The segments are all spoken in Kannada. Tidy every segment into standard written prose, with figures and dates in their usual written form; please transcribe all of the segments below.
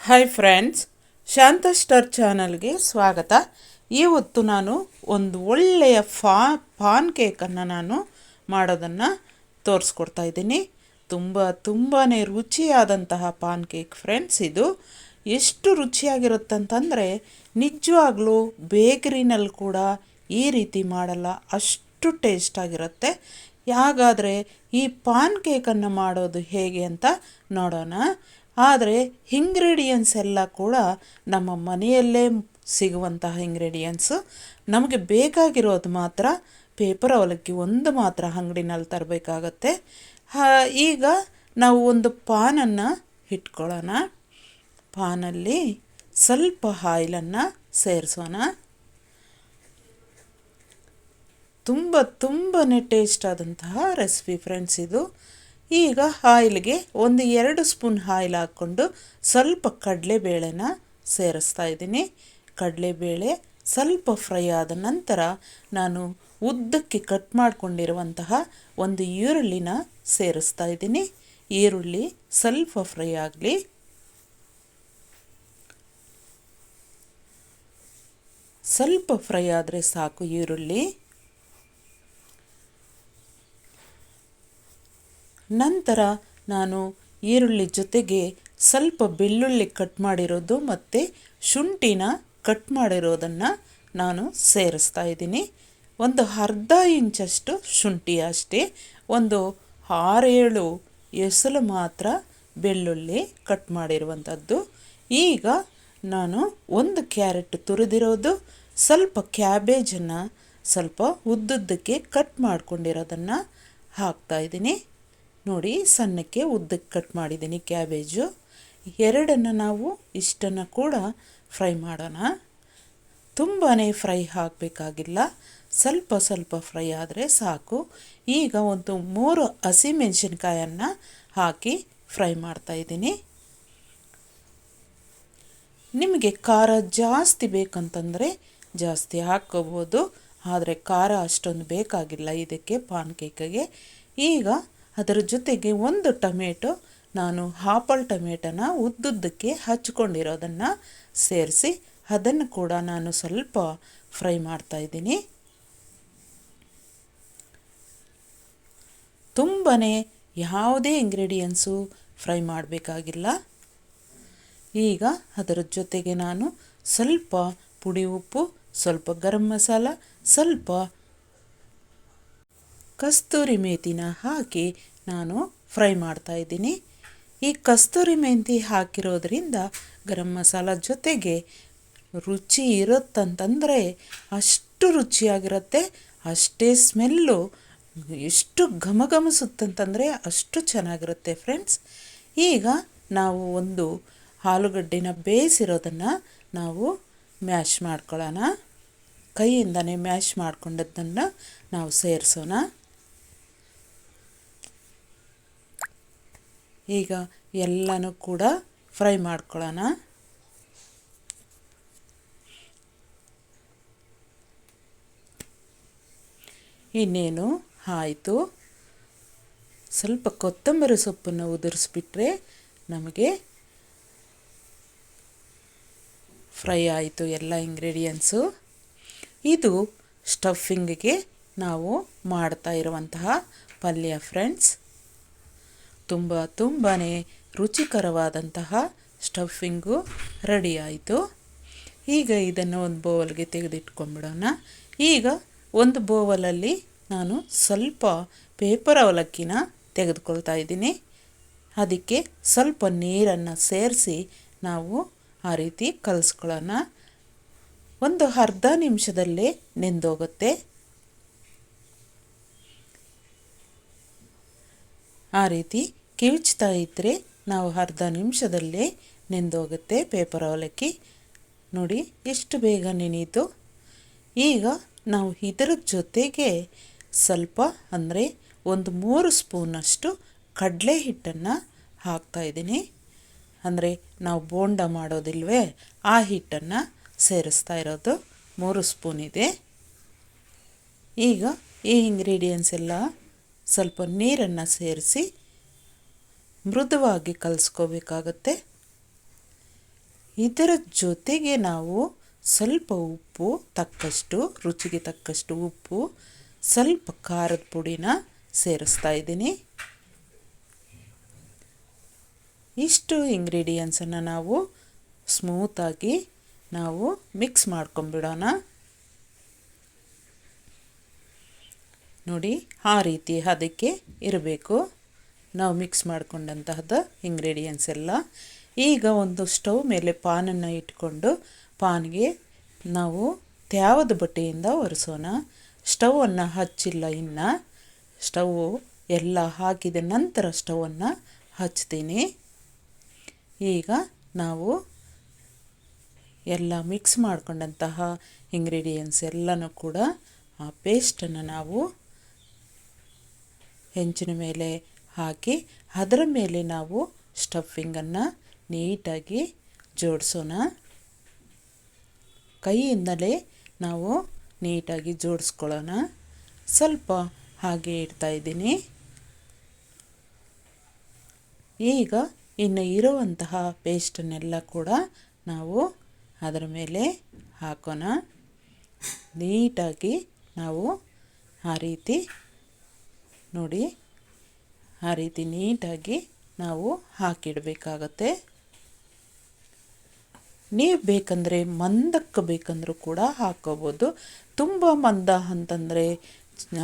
ಹಾಯ್ ಫ್ರೆಂಡ್ಸ್, ಶಾಂತ ಸ್ಟಾರ್ ಚಾನಲ್ಗೆ ಸ್ವಾಗತ. ಇವತ್ತು ನಾನು ಒಂದು ಒಳ್ಳೆಯ ಪಾನ್ ಕೇಕನ್ನು ನಾನು ಮಾಡೋದನ್ನು ತೋರಿಸ್ಕೊಡ್ತಾ ಇದ್ದೀನಿ. ತುಂಬಾ ರುಚಿಯಾದಂತಹ ಪಾನ್ ಕೇಕ್ ಫ್ರೆಂಡ್ಸ್. ಇದು ಎಷ್ಟು ರುಚಿಯಾಗಿರುತ್ತಂತಂದರೆ ನಿಜವಾಗ್ಲೂ ಬೇಕರಿನಲ್ಲಿ ಕೂಡ ಈ ರೀತಿ ಮಾಡಲ್ಲ, ಅಷ್ಟು ಟೇಸ್ಟಾಗಿರುತ್ತೆ. ಹಾಗಾದರೆ ಈ ಪಾನ್ ಕೇಕನ್ನು ಮಾಡೋದು ಹೇಗೆ ಅಂತ ನೋಡೋಣ. ಆದರೆ ಇಂಗ್ರೀಡಿಯೆಂಟ್ಸ್ ಎಲ್ಲ ಕೂಡ ನಮ್ಮ ಮನೆಯಲ್ಲೇ ಸಿಗುವಂತಹ ಇಂಗ್ರೀಡಿಯೆಂಟ್ಸು. ನಮಗೆ ಬೇಕಾಗಿರೋದು ಮಾತ್ರ ಪೇಪರ್ ಅವಲಕ್ಕಿ ಒಂದು ಮಾತ್ರ ಅಂಗಡಿನಲ್ಲಿ ತರಬೇಕಾಗತ್ತೆ. ಈಗ ನಾವು ಒಂದು ಪಾನನ್ನು ಇಟ್ಕೊಳ್ಳೋಣ. ಪಾನಲ್ಲಿ ಸ್ವಲ್ಪ ಆಯಿಲನ್ನು ಸೇರಿಸೋಣ. ತುಂಬಾ ಟೇಸ್ಟ್ ಆದಂತಹ ರೆಸಿಪಿ ಫ್ರೆಂಡ್ಸ್ ಇದು. ಈಗ ಆಯಿಲ್ಗೆ 1-2 ಸ್ಪೂನ್ ಆಯಿಲ್ ಹಾಕ್ಕೊಂಡು ಸ್ವಲ್ಪ ಕಡಲೆಬೇಳೆನ ಸೇರಿಸ್ತಾ ಇದ್ದೀನಿ. ಕಡಲೆಬೇಳೆ ಸ್ವಲ್ಪ ಫ್ರೈ ಆದ ನಂತರ ನಾನು ಉದ್ದಕ್ಕೆ ಕಟ್ ಮಾಡಿಕೊಂಡಿರುವಂತಹ ಒಂದು ಈರುಳ್ಳಿನ ಸೇರಿಸ್ತಾ ಇದ್ದೀನಿ. ಈರುಳ್ಳಿ ಸ್ವಲ್ಪ ಫ್ರೈ ಆಗಲಿ. ಸ್ವಲ್ಪ ಫ್ರೈ ಆದರೆ ಸಾಕು ಈರುಳ್ಳಿ. ನಂತರ ನಾನು ಈರುಳ್ಳಿ ಜೊತೆಗೆ ಸ್ವಲ್ಪ ಬೆಳ್ಳುಳ್ಳಿ ಕಟ್ ಮಾಡಿರೋದು ಮತ್ತು ಶುಂಠಿನ ಕಟ್ ಮಾಡಿರೋದನ್ನು ನಾನು ಸೇರಿಸ್ತಾ ಇದ್ದೀನಿ. ಒಂದು ಅರ್ಧ ಇಂಚಷ್ಟು ಶುಂಠಿ ಅಷ್ಟೇ, ಒಂದು 6-7 ಎಸಳು ಮಾತ್ರ ಬೆಳ್ಳುಳ್ಳಿ ಕಟ್ ಮಾಡಿರುವಂಥದ್ದು. ಈಗ ನಾನು ಒಂದು ಕ್ಯಾರೆಟ್ ತುರಿದಿರೋದು, ಸ್ವಲ್ಪ ಕ್ಯಾಬೇಜನ್ನು ಸ್ವಲ್ಪ ಉದ್ದುದ್ದಕ್ಕೆ ಕಟ್ ಮಾಡ್ಕೊಂಡಿರೋದನ್ನು ಹಾಕ್ತಾಯಿದ್ದೀನಿ. ನೋಡಿ, ಸಣ್ಣಕ್ಕೆ ಉದ್ದಕ್ಕೆ ಕಟ್ ಮಾಡಿದ್ದೀನಿ ಕ್ಯಾಬೇಜು. ಎರಡನ್ನು ನಾವು ಇಷ್ಟನ್ನು ಕೂಡ ಫ್ರೈ ಮಾಡೋಣ. ತುಂಬಾ ಫ್ರೈ ಆಗಬೇಕಾಗಿಲ್ಲ, ಸ್ವಲ್ಪ ಫ್ರೈ ಆದರೆ ಸಾಕು. ಈಗ ಒಂದು 3 ಹಸಿಮೆಣಸಿನ್ಕಾಯನ್ನು ಹಾಕಿ ಫ್ರೈ ಮಾಡ್ತಾಯಿದ್ದೀನಿ. ನಿಮಗೆ ಖಾರ ಜಾಸ್ತಿ ಬೇಕಂತಂದರೆ ಜಾಸ್ತಿ ಹಾಕ್ಕೋಬೋದು, ಆದರೆ ಖಾರ ಅಷ್ಟೊಂದು ಬೇಕಾಗಿಲ್ಲ ಇದಕ್ಕೆ, ಪಾನ್ ಕೇಕಿಗೆ. ಈಗ ಅದರ ಜೊತೆಗೆ ಒಂದು ಟೊಮೆಟೊ, ನಾನು ಆಪಲ್ ಟೊಮೆಟೊನ ಉದ್ದುದ್ದಕ್ಕೆ ಹಚ್ಕೊಂಡಿರೋದನ್ನು ಸೇರಿಸಿ ಅದನ್ನು ಕೂಡ ನಾನು ಸ್ವಲ್ಪ ಫ್ರೈ ಮಾಡ್ತಾಯಿದ್ದೀನಿ. ತುಂಬಾ ಯಾವುದೇ ಇಂಗ್ರೀಡಿಯೆಂಟ್ಸು ಫ್ರೈ ಮಾಡಬೇಕಾಗಿಲ್ಲ. ಈಗ ಅದರ ಜೊತೆಗೆ ನಾನು ಸ್ವಲ್ಪ ಪುಡಿ ಉಪ್ಪು, ಸ್ವಲ್ಪ ಗರಂ ಮಸಾಲ, ಸ್ವಲ್ಪ ಕಸ್ತೂರಿ ಮೇಥಿನ ಹಾಕಿ ನಾನು ಫ್ರೈ ಮಾಡ್ತಾಯಿದ್ದೀನಿ. ಈ ಕಸ್ತೂರಿ ಮೆಂತಿ ಹಾಕಿರೋದ್ರಿಂದ ಗರಂ ಮಸಾಲ ಜೊತೆಗೆ ರುಚಿ ಇರುತ್ತಂತಂದರೆ ಅಷ್ಟು ರುಚಿಯಾಗಿರುತ್ತೆ, ಅಷ್ಟೇ ಸ್ಮೆಲ್ಲು ಎಷ್ಟು ಘಮಘಮಿಸುತ್ತಂತಂದರೆ ಅಷ್ಟು ಚೆನ್ನಾಗಿರುತ್ತೆ ಫ್ರೆಂಡ್ಸ್. ಈಗ ನಾವು ಒಂದು ಆಲೂಗಡ್ಡೆನ ಬೇಯಿಸಿರೋದನ್ನು ನಾವು ಮ್ಯಾಶ್ ಮಾಡ್ಕೊಳ್ಳೋಣ. ಕೈಯಿಂದನೇ ಮ್ಯಾಶ್ ಮಾಡ್ಕೊಂಡದ್ದನ್ನು ನಾವು ಸೇರಿಸೋಣ. ಈಗ ಎಲ್ಲನೂ ಕೂಡ ಫ್ರೈ ಮಾಡ್ಕೊಳ್ಳೋಣ. ಇನ್ನೇನು ಆಯಿತು. ಸ್ವಲ್ಪ ಕೊತ್ತಂಬರಿ ಸೊಪ್ಪನ್ನು ಉದುರಿಸ್ಬಿಟ್ರೆ ನಮಗೆ ಫ್ರೈ ಆಯಿತು ಎಲ್ಲ ಇಂಗ್ರೀಡಿಯೆಂಟ್ಸು. ಇದು ಸ್ಟಫಿಂಗಿಗೆ ನಾವು ಮಾಡ್ತಾ ಇರುವಂತಹ ಪಲ್ಯ ಫ್ರೆಂಡ್ಸ್. ತುಂಬಾ ರುಚಿಕರವಾದಂತಹ ಸ್ಟಫಿಂಗು ರೆಡಿ ಆಯಿತು. ಈಗ ಇದನ್ನು ಒಂದು ಬೌಲ್ಗೆ ತೆಗೆದಿಟ್ಕೊಂಡ್ಬಿಡೋಣ. ಈಗ ಒಂದು ಬೌಲಲ್ಲಿ ನಾನು ಸ್ವಲ್ಪ ಪೇಪರ್ ಅವಲಕ್ಕಿನ ತೆಗೆದುಕೊಳ್ತಾ ಇದ್ದೀನಿ. ಅದಕ್ಕೆ ಸ್ವಲ್ಪ ನೀರನ್ನು ಸೇರಿಸಿ ನಾವು ಆ ರೀತಿ ಕಲಿಸ್ಕೊಳ್ಳೋಣ. ಒಂದು ಅರ್ಧ ನಿಮಿಷದಲ್ಲೇ ನೆಂದೋಗುತ್ತೆ. ಆ ರೀತಿ ಕಿವುಚ್ತಾ ಇದ್ದರೆ ನಾವು ಅರ್ಧ ನಿಮಿಷದಲ್ಲೇ ನೆಂದೋಗುತ್ತೆ ಪೇಪರ್ ಅವಲಕ್ಕಿ. ನೋಡಿ ಎಷ್ಟು ಬೇಗ ನೆನೀತು. ಈಗ ನಾವು ಇದರ ಜೊತೆಗೆ ಸ್ವಲ್ಪ ಅಂದರೆ ಒಂದು 3 ಸ್ಪೂನಷ್ಟು ಕಡಲೆ ಹಿಟ್ಟನ್ನು ಹಾಕ್ತಾಯಿದ್ದೀನಿ. ಅಂದರೆ ನಾವು ಬೋಂಡ ಮಾಡೋದಿಲ್ವೇ, ಆ ಹಿಟ್ಟನ್ನು ಸೇರಿಸ್ತಾ ಇರೋದು 3 ಸ್ಪೂನ್ ಇದೆ. ಈಗ ಈ ಇಂಗ್ರೀಡಿಯೆಂಟ್ಸ್ ಎಲ್ಲ ಸ್ವಲ್ಪ ನೀರನ್ನು ಸೇರಿಸಿ ಮೃದುವಾಗಿ ಕಲಿಸ್ಕೋಬೇಕಾಗತ್ತೆ. ಇದರ ಜೊತೆಗೆ ನಾವು ಸ್ವಲ್ಪ ಉಪ್ಪು ತಕ್ಕಷ್ಟು, ರುಚಿಗೆ ತಕ್ಕಷ್ಟು ಉಪ್ಪು, ಸ್ವಲ್ಪ ಖಾರದ ಪುಡಿನ ಸೇರಿಸ್ತಾ ಇದ್ದೀನಿ. ಇಷ್ಟು ಇಂಗ್ರೀಡಿಯೆಂಟ್ಸನ್ನು ನಾವು ಸ್ಮೂತಾಗಿ ನಾವು ಮಿಕ್ಸ್ ಮಾಡ್ಕೊಂಬಿಡೋಣ. ನೋಡಿ, ಆ ರೀತಿ ಅದಕ್ಕೆ ಇರಬೇಕು ನಾವು ಮಿಕ್ಸ್ ಮಾಡ್ಕೊಂಡಂತಹದ್ದು ಇಂಗ್ರೀಡಿಯೆಂಟ್ಸ್ ಎಲ್ಲ. ಈಗ ಒಂದು ಸ್ಟವ್ ಮೇಲೆ ಪಾನನ್ನು ಇಟ್ಕೊಂಡು ಪಾನ್ಗೆ ನಾವು ತ್ಯಾವದ ಬಟ್ಟೆಯಿಂದ ಒರೆಸೋಣ. ಸ್ಟವನ್ನು ಹಚ್ಚಿಲ್ಲ, ಇನ್ನು ಸ್ಟವ್ ಎಲ್ಲ ಹಾಕಿದ ನಂತರ ಸ್ಟವನ್ನು ಹಚ್ತೀನಿ. ಈಗ ನಾವು ಎಲ್ಲ ಮಿಕ್ಸ್ ಮಾಡ್ಕೊಂಡಂತಹ ಇಂಗ್ರೀಡಿಯೆಂಟ್ಸ್ ಎಲ್ಲನೂ ಕೂಡ ಆ ಪೇಸ್ಟನ್ನು ನಾವು ಹೆಂಚಿನ ಮೇಲೆ ಹಾಕಿ ಅದರ ಮೇಲೆ ನಾವು ಸ್ಟಫಿಂಗನ್ನು ನೀಟಾಗಿ ಜೋಡಿಸೋಣ. ಕೈಯಿಂದಲೇ ನಾವು ನೀಟಾಗಿ ಜೋಡಿಸ್ಕೊಳ್ಳೋಣ. ಸ್ವಲ್ಪ ಹಾಗೆ ಇಡ್ತಾಯಿದ್ದೀನಿ. ಈಗ ಇನ್ನು ಇರುವಂತಹ ಪೇಸ್ಟನ್ನೆಲ್ಲ ಕೂಡ ನಾವು ಅದರ ಮೇಲೆ ಹಾಕೋಣ. ನೀಟಾಗಿ ನಾವು ಆ ರೀತಿ ನೋಡಿ, ಆ ರೀತಿ ನೀಟಾಗಿ ನಾವು ಹಾಕಿಡಬೇಕಾಗತ್ತೆ. ನೀವು ಬೇಕಂದರೆ ಮಂದಕ್ಕೆ ಬೇಕಂದರೂ ಕೂಡ ಹಾಕ್ಕೋಬೋದು. ತುಂಬ ಮಂದ ಅಂತಂದರೆ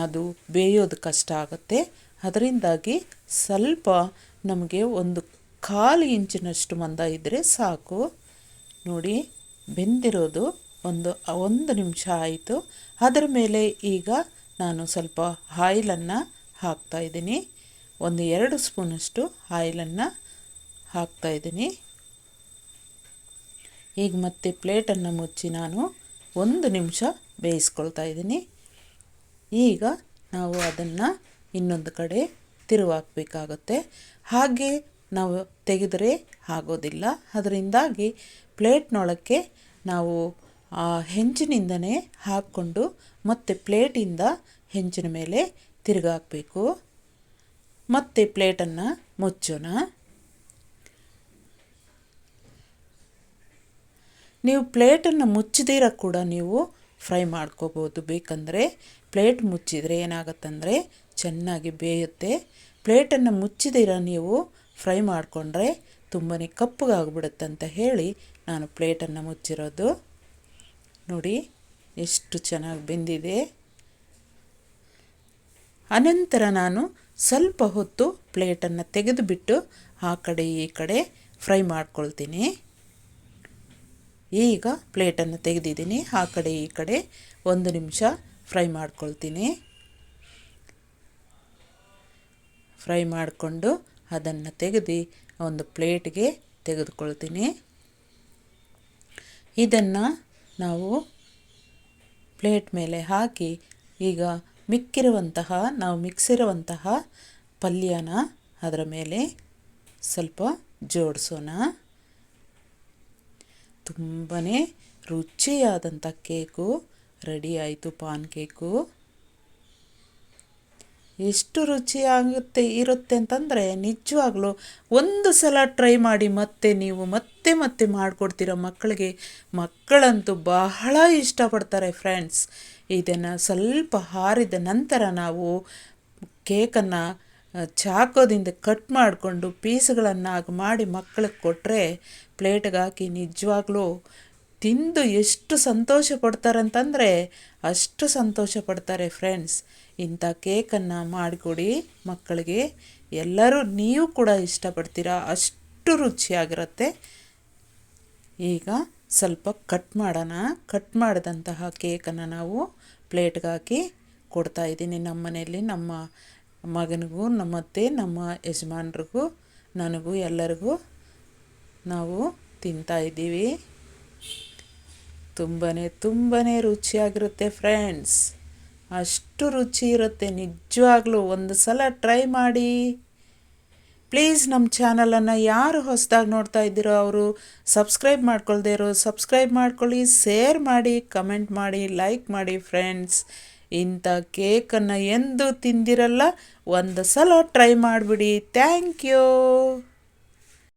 ಅದು ಬೇಯೋದು ಕಷ್ಟ ಆಗುತ್ತೆ. ಅದರಿಂದಾಗಿ ಸ್ವಲ್ಪ ನಮಗೆ ಒಂದು 1/4 ಇಂಚಿನಷ್ಟು ಮಂದ ಇದ್ದರೆ ಸಾಕು. ನೋಡಿ, ಬೆಂದಿರೋದು ಒಂದು ನಿಮಿಷ ಆಯಿತು. ಅದರ ಮೇಲೆ ಈಗ ನಾನು ಸ್ವಲ್ಪ ಆಯಿಲನ್ನು ಹಾಕ್ತಾಯಿದ್ದೀನಿ. 1-2 ಸ್ಪೂನಷ್ಟು ಆಯಿಲನ್ನು ಹಾಕ್ತಾಯಿದ್ದೀನಿ. ಈಗ ಮತ್ತೆ ಪ್ಲೇಟನ್ನು ಮುಚ್ಚಿ ನಾನು 1 ನಿಮಿಷ ಬೇಯಿಸ್ಕೊಳ್ತಾ ಇದ್ದೀನಿ. ಈಗ ನಾವು ಅದನ್ನು ಇನ್ನೊಂದು ಕಡೆ ತಿರುವಾಕಬೇಕಾಗತ್ತೆ. ಹಾಗೆ ನಾವು ತೆಗೆದರೆ ಆಗೋದಿಲ್ಲ. ಅದರಿಂದಾಗಿ ಪ್ಲೇಟ್ನೊಳಕ್ಕೆ ನಾವು ಹೆಂಚಿನಿಂದನೇ ಹಾಕ್ಕೊಂಡು ಮತ್ತೆ ಪ್ಲೇಟಿಂದ ಹೆಂಚಿನ ಮೇಲೆ ತಿರುಗಾಕಬೇಕು. ಮತ್ತೆ ಪ್ಲೇಟನ್ನು ಮುಚ್ಚೋಣ. ನೀವು ಪ್ಲೇಟನ್ನು ಮುಚ್ಚದಿರ ಕೂಡ ನೀವು ಫ್ರೈ ಮಾಡ್ಕೋಬೋದು. ಬೇಕಂದರೆ ಪ್ಲೇಟ್ ಮುಚ್ಚಿದರೆ ಏನಾಗುತ್ತಂದರೆ ಚೆನ್ನಾಗಿ ಬೇಯುತ್ತೆ. ಪ್ಲೇಟನ್ನು ಮುಚ್ಚದಿರ ನೀವು ಫ್ರೈ ಮಾಡಿಕೊಂಡ್ರೆ ತುಂಬಾ ಕಪ್ಪಗಾಗ್ಬಿಡುತ್ತೆ ಅಂತ ಹೇಳಿ ನಾನು ಪ್ಲೇಟನ್ನು ಮುಚ್ಚಿರೋದು. ನೋಡಿ ಎಷ್ಟು ಚೆನ್ನಾಗಿ ಬೆಂದಿದೆ. ಅನಂತರ ನಾನು ಸ್ವಲ್ಪ ಹೊತ್ತು ಪ್ಲೇಟನ್ನು ತೆಗೆದುಬಿಟ್ಟು ಆ ಕಡೆ ಈ ಕಡೆ ಫ್ರೈ ಮಾಡ್ಕೊಳ್ತೀನಿ. ಈಗ ಪ್ಲೇಟನ್ನು ತೆಗೆದಿದ್ದೀನಿ. ಆ ಕಡೆ ಈ ಕಡೆ 1 ನಿಮಿಷ ಫ್ರೈ ಮಾಡ್ಕೊಳ್ತೀನಿ. ಫ್ರೈ ಮಾಡಿಕೊಂಡು ಅದನ್ನು ತೆಗೆದು ಒಂದು ಪ್ಲೇಟ್ಗೆ ತೆಗೆದುಕೊಳ್ತೀನಿ. ಇದನ್ನು ನಾವು ಪ್ಲೇಟ್ ಮೇಲೆ ಹಾಕಿ ಈಗ ನಾವು ಮಿಕ್ಸಿರುವಂತಹ ಪಲ್ಯನ ಅದರ ಮೇಲೆ ಸ್ವಲ್ಪ ಜೋಡಿಸೋಣ. ತುಂಬಾ ರುಚಿಯಾದಂಥ ಕೇಕು ರೆಡಿ ಆಯಿತು. ಪಾನ್ ಕೇಕು ಎಷ್ಟು ಇರುತ್ತೆ ಅಂತಂದರೆ ನಿಜವಾಗ್ಲೂ ಒಂದು ಸಲ ಟ್ರೈ ಮಾಡಿ ನೀವು ಮತ್ತೆ ಮಾಡಿಕೊಡ್ತೀರ ಮಕ್ಕಳಿಗೆ. ಮಕ್ಕಳಂತೂ ಬಹಳ ಇಷ್ಟಪಡ್ತಾರೆ ಫ್ರೆಂಡ್ಸ್. ಇದನ್ನು ಸ್ವಲ್ಪ ಆರಿದ ನಂತರ ನಾವು ಕೇಕನ್ನು ಚಾಕೋದಿಂದ ಕಟ್ ಮಾಡಿಕೊಂಡು ಪೀಸ್ಗಳನ್ನಾಗಿ ಮಾಡಿ ಮಕ್ಕಳಿಗೆ ಕೊಟ್ಟರೆ ಪ್ಲೇಟ್ಗೆ ಹಾಕಿ ನಿಜವಾಗ್ಲೂ ತಿಂದು ಎಷ್ಟು ಸಂತೋಷ ಪಡ್ತಾರಂತಂದರೆ ಅಷ್ಟು ಸಂತೋಷ ಪಡ್ತಾರೆ ಫ್ರೆಂಡ್ಸ್. ಇಂಥ ಕೇಕನ್ನು ಮಾಡಿಕೊಡಿ ಮಕ್ಕಳಿಗೆ. ಎಲ್ಲರೂ ನೀವು ಕೂಡ ಇಷ್ಟಪಡ್ತೀರಾ, ಅಷ್ಟು ರುಚಿಯಾಗಿರುತ್ತೆ. ಈಗ ಸ್ವಲ್ಪ ಕಟ್ ಮಾಡೋಣ. ಕಟ್ ಮಾಡಿದಂತಹ ಕೇಕನ್ನು ನಾವು ಪ್ಲೇಟ್ಗೆ ಹಾಕಿ ಕೊಡ್ತಾಯಿದ್ದೀನಿ. ನಮ್ಮ ಮನೆಯಲ್ಲಿ ನಮ್ಮ ಮಗನಿಗೂ ಮತ್ತು ನಮ್ಮ ಯಜಮಾನ್ರಿಗೂ ನನಗೂ ಎಲ್ಲರಿಗೂ ನಾವು ತಿಂತಾಯಿದ್ದೀವಿ. ತುಂಬಾ ರುಚಿಯಾಗಿರುತ್ತೆ ಫ್ರೆಂಡ್ಸ್. ಅಷ್ಟು ರುಚಿ ಇರುತ್ತೆ ನಿಜವಾಗ್ಲೂ. ಒಂದು ಸಲ ಟ್ರೈ ಮಾಡಿ ಪ್ಲೀಸ್. ನಮ್ಮ ಚಾನಲನ್ನು ಯಾರು ಹೊಸದಾಗಿ ನೋಡ್ತಾ ಇದ್ದೀರೋ ಅವರು ಸಬ್ಸ್ಕ್ರೈಬ್ ಮಾಡ್ಕೊಳ್ದೇ ಇರೋ ಸಬ್ಸ್ಕ್ರೈಬ್ ಮಾಡ್ಕೊಳ್ಳಿ, ಶೇರ್ ಮಾಡಿ, ಕಮೆಂಟ್ ಮಾಡಿ, ಲೈಕ್ ಮಾಡಿ ಫ್ರೆಂಡ್ಸ್. ಇಂಥ ಕೇಕನ್ನು ಎಂದೂ ತಿಂದಿರಲ್ಲ, ಒಂದು ಸಲ ಟ್ರೈ ಮಾಡಿಬಿಡಿ. Thank you.